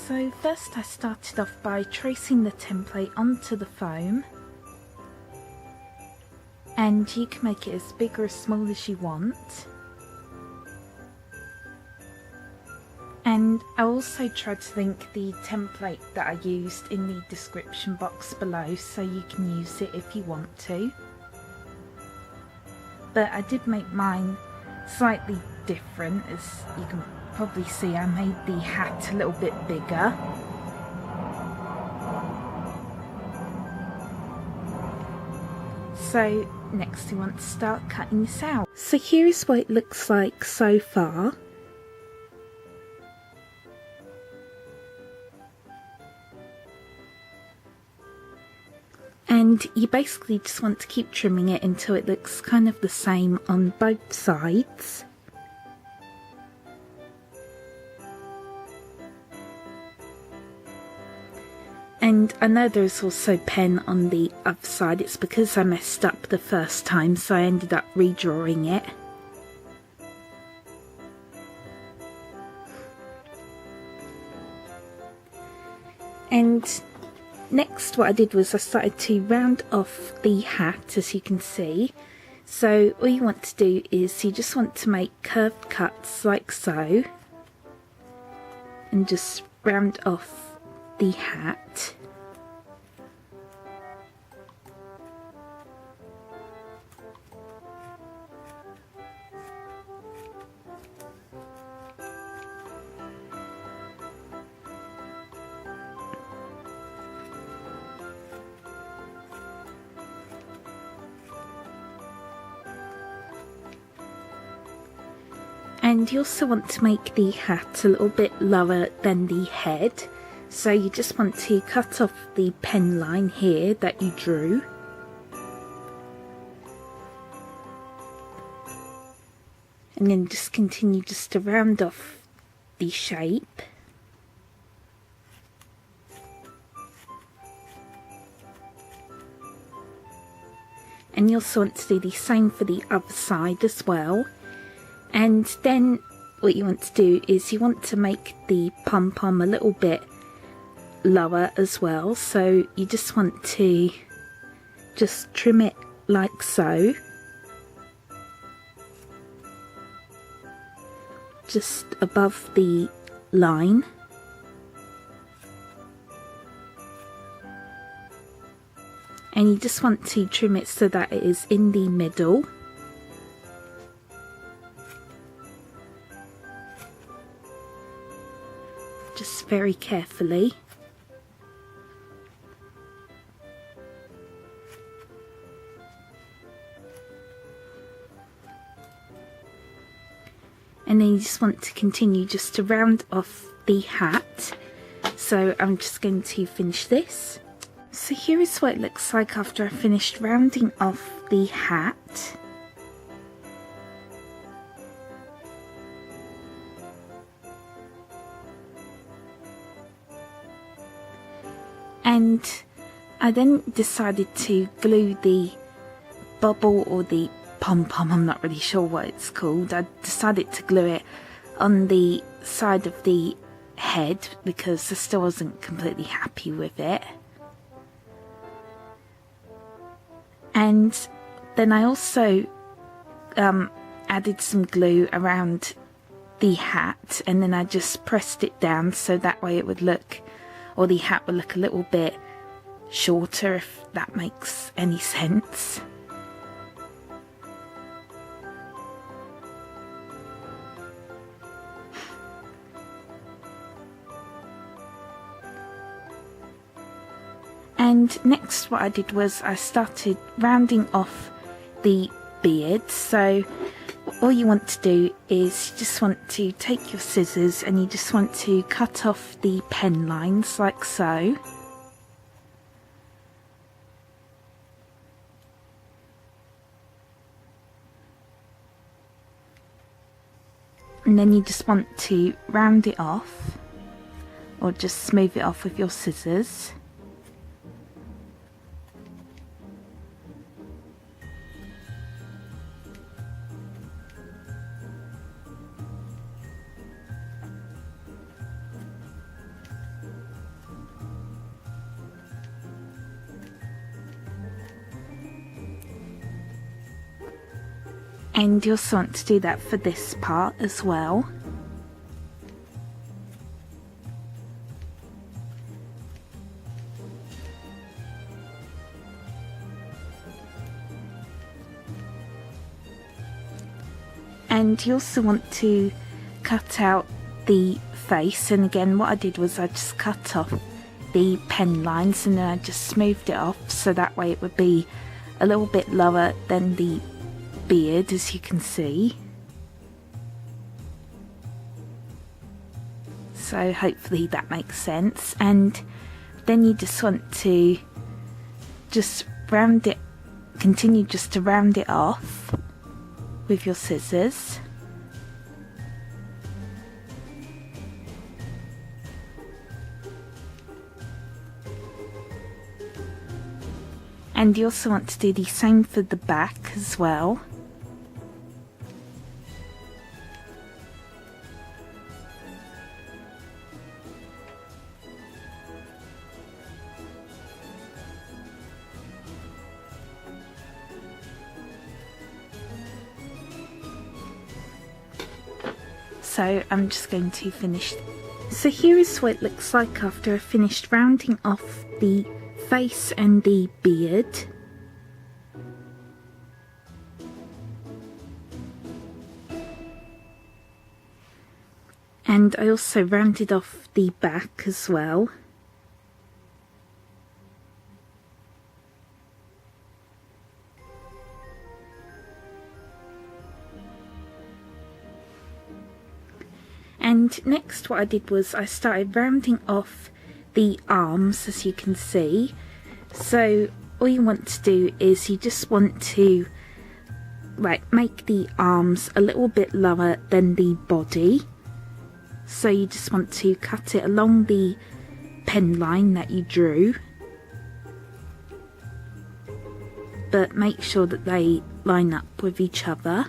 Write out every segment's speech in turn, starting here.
So first I started off by tracing the template onto the foam, and you can make it as big or as small as you want. And I also tried to link the template that I used in the description box below so you can use it if you want to. But I did make mine slightly different. As you can probably see, I made the hat a little bit bigger. So next we want to start cutting this out. So here is what it looks like so far. And you basically just want to keep trimming it until it looks kind of the same on both sides. And I know there's also pen on the other side. It's because I messed up the first time, so I ended up redrawing it. And next what I did was I started to round off the hat, as you can see. So all you want to do is you just want to make curved cuts like so, and just round off the hat. And you also want to make the hat a little bit lower than the head, so you just want to cut off the pen line here that you drew. And then just continue just to round off the shape. And you also want to do the same for the other side as well. And then what you want to do is you want to make the pom-pom a little bit lower as well. So you just want to just trim it like so. Just above the line. And you just want to trim it so that it is in the middle. Just very carefully. And then you just want to continue just to round off the hat. So I'm just going to finish this. So here is what it looks like after I finished rounding off the hat. And I then decided to glue the bubble or the pom-pom, I'm not really sure what it's called. I decided to glue it on the side of the head because I still wasn't completely happy with it. And then I also added some glue around the hat, and then I just pressed it down so that way it would look, or the hat would look a little bit shorter, if that makes any sense. And next what I did was I started rounding off the beard. So all you want to do is you just want to take your scissors and you just want to cut off the pen lines like so. And then you just want to round it off, or just smooth it off with your scissors. And you also want to do that for this part as well. And you also want to cut out the face, and again what I did was I just cut off the pen lines and then I just smoothed it off so that way it would be a little bit lower than the beard, as you can see. So hopefully that makes sense. And then you just want to just round it, continue just to round it off with your scissors. And you also want to do the same for the back as well. So I'm just going to finish. So here is what it looks like after I finished rounding off the face and the beard. And I also rounded off the back as well. And next what I did was I started rounding off the arms, as you can see. So all you want to do is you just want to make the arms a little bit lower than the body. So you just want to cut it along the pen line that you drew, but make sure that they line up with each other.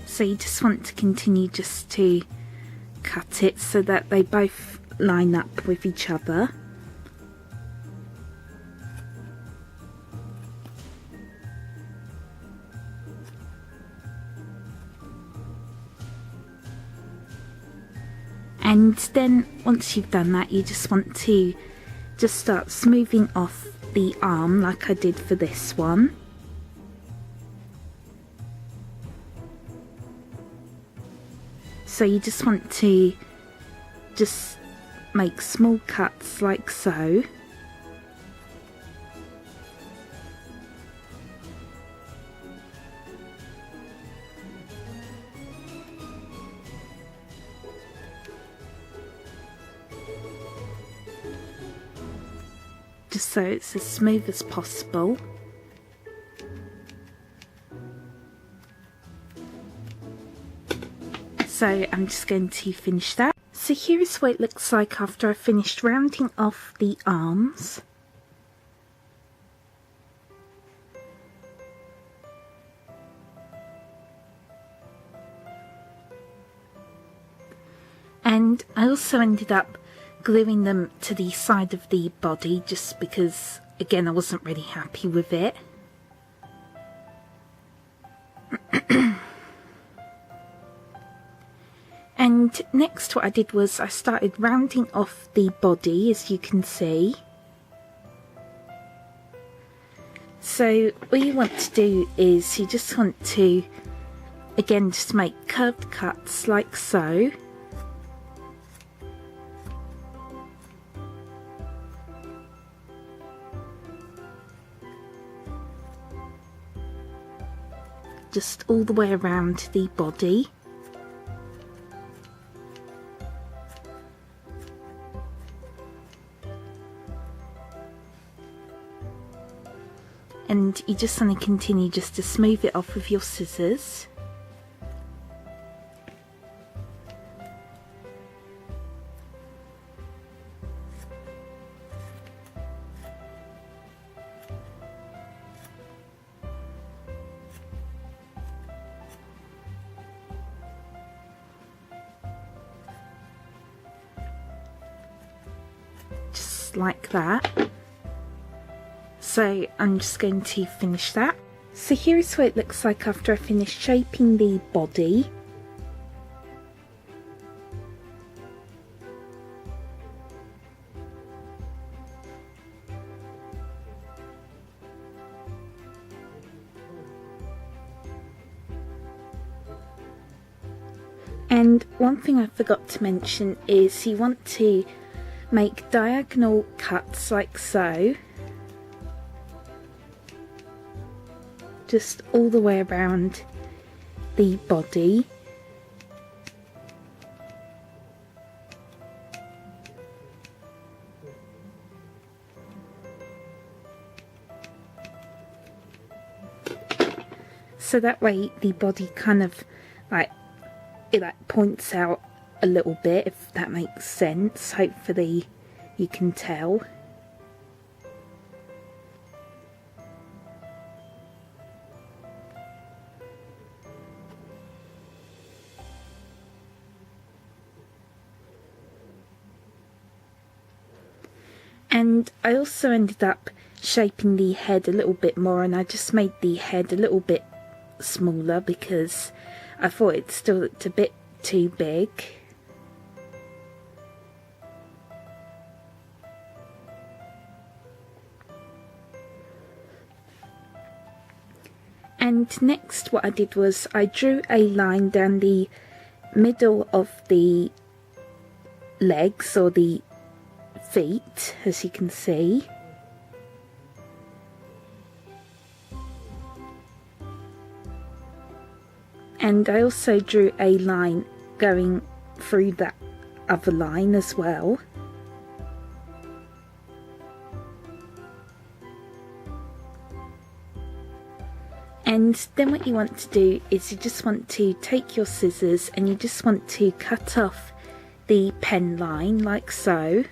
So you just want to continue just to cut it so that they both line up with each other. And then once you've done that, you just want to just start smoothing off the arm like I did for this one. So you just want to just make small cuts like so. Just so it's as smooth as possible. So I'm just going to finish that. So here is what it looks like after I finished rounding off the arms. And I also ended up gluing them to the side of the body just because, again, I wasn't really happy with it. And next what I did was I started rounding off the body, as you can see. So all you want to do is you just want to, again, just make curved cuts like so. Just all the way around the body. And you just want to continue just to smooth it off with your scissors. just like that. So I'm just going to finish that. So here is what it looks like after I finish shaping the body. And one thing I forgot to mention is you want to make diagonal cuts like so, just all the way around the body. So that way the body kind of it points out a little bit, if that makes sense. Hopefully you can tell. And I also ended up shaping the head a little bit more, and I just made the head a little bit smaller because I thought it still looked a bit too big. And next what I did was I drew a line down the middle of the legs, or the feet, as you can see. And I also drew a line going through that other line as well. And then what you want to do is you just want to take your scissors and you just want to cut off the pen line like so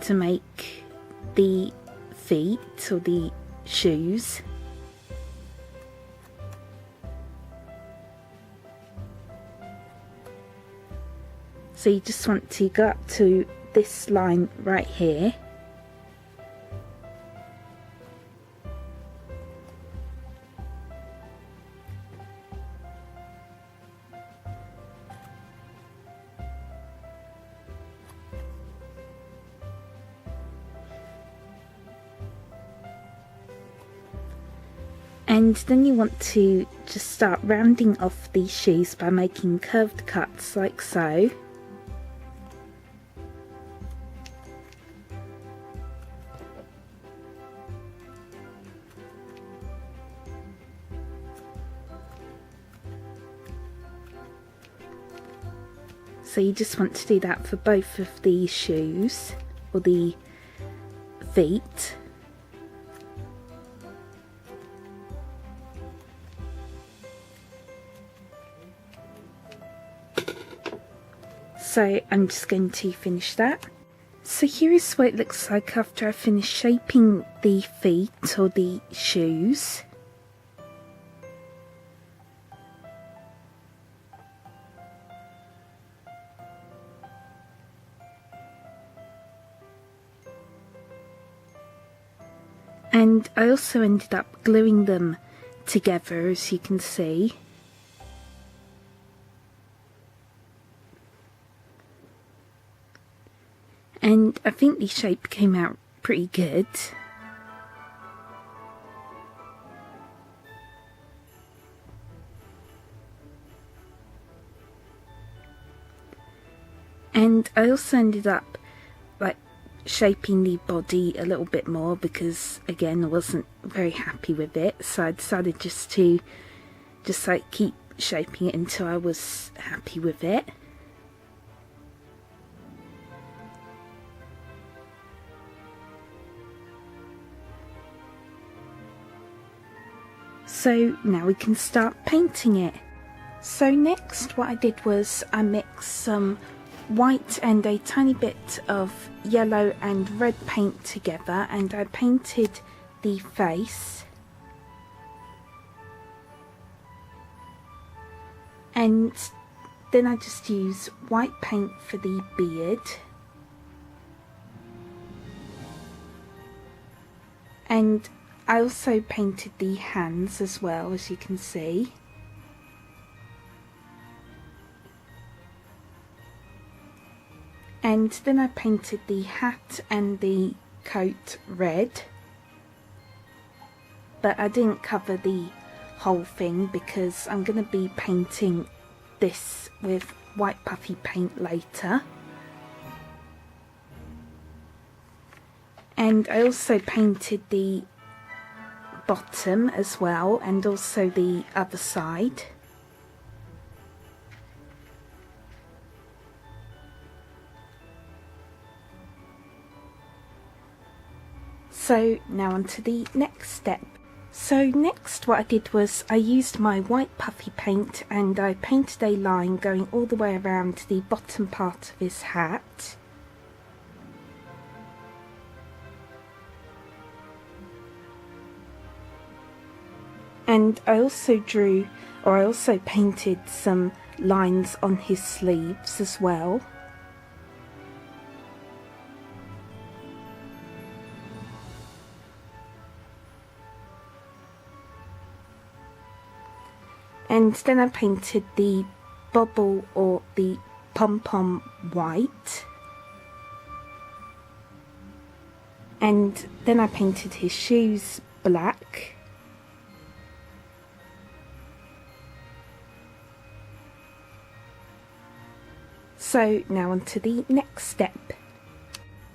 to make the feet or the shoes. So you just want to go up to this line right here. And then you want to just start rounding off these shoes by making curved cuts like so. So you just want to do that for both of these shoes, or the feet. So I'm just going to finish that. So here is what it looks like after I finish shaping the feet or the shoes. And I also ended up gluing them together, as you can see. And I think the shape came out pretty good. And I also ended up shaping the body a little bit more because again I wasn't very happy with it, so I decided just to keep shaping it until I was happy with it. So now we can start painting it. So next what I did was I mixed some white and a tiny bit of yellow and red paint together, and I painted the face, and then I just use white paint for the beard, And I also painted the hands as well, as you can see. And then I painted the hat and the coat red, but I didn't cover the whole thing because I'm going to be painting this with white puffy paint later. And I also painted the bottom as well, and also the other side. So now on to the next step. So next what I did was I used my white puffy paint and I painted a line going all the way around the bottom part of his hat. And I also painted some lines on his sleeves as well. And then I painted the bobble or the pom-pom white. And then I painted his shoes black. So now on to the next step.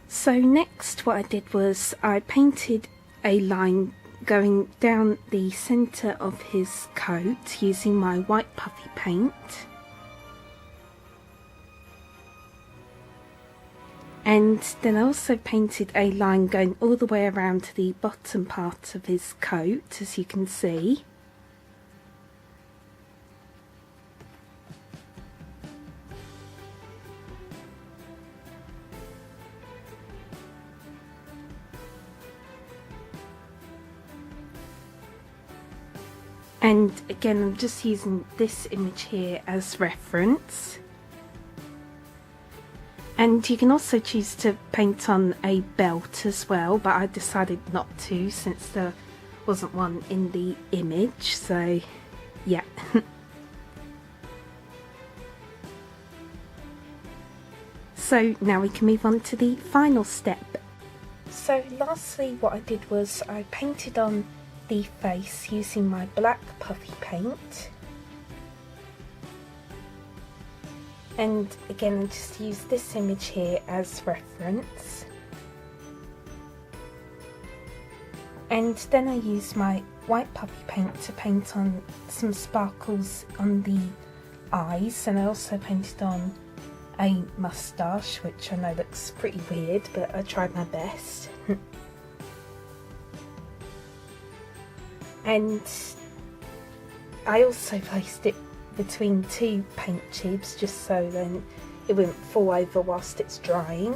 So next what I did was I painted a line going down the centre of his coat using my white puffy paint. And then I also painted a line going all the way around the bottom part of his coat, as you can see. And again, I'm just using this image here as reference. And you can also choose to paint on a belt as well, but I decided not to since there wasn't one in the image, so yeah. So now we can move on to the final step. So lastly what I did was I painted on the face using my black puffy paint, and again I just use this image here as reference, and then I use my white puffy paint to paint on some sparkles on the eyes, and I also painted on a moustache, which I know looks pretty weird, but I tried my best. And I also placed it between two paint tubes just so then it wouldn't fall over whilst it's drying.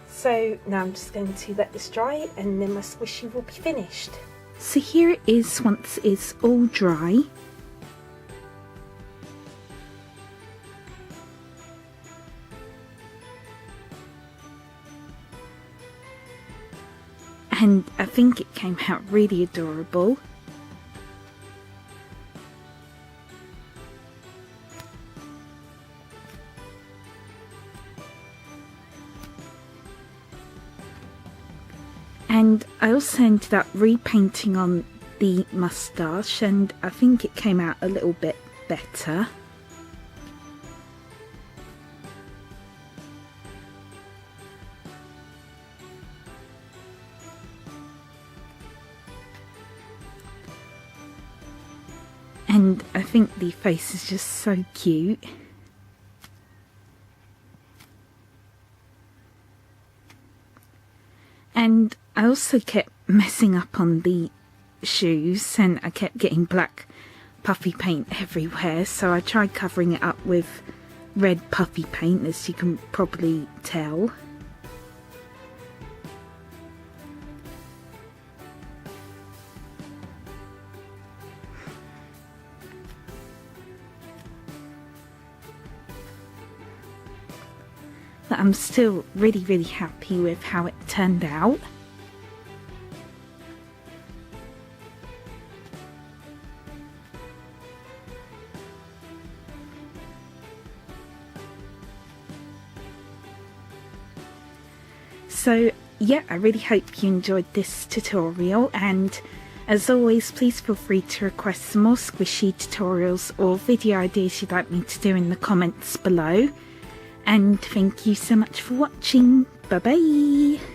So now I'm just going to let this dry and then my squishy will be finished. So here it is once it's all dry. And I think it came out really adorable. And I also ended up repainting on the moustache, and I think it came out a little bit better. And I think the face is just so cute. And I also kept messing up on the shoes and I kept getting black puffy paint everywhere, so I tried covering it up with red puffy paint, as you can probably tell. But I'm still really happy with how it turned out. So yeah, I really hope you enjoyed this tutorial, and as always, please feel free to request some more squishy tutorials or video ideas you'd like me to do in the comments below. And thank you so much for watching. Bye bye!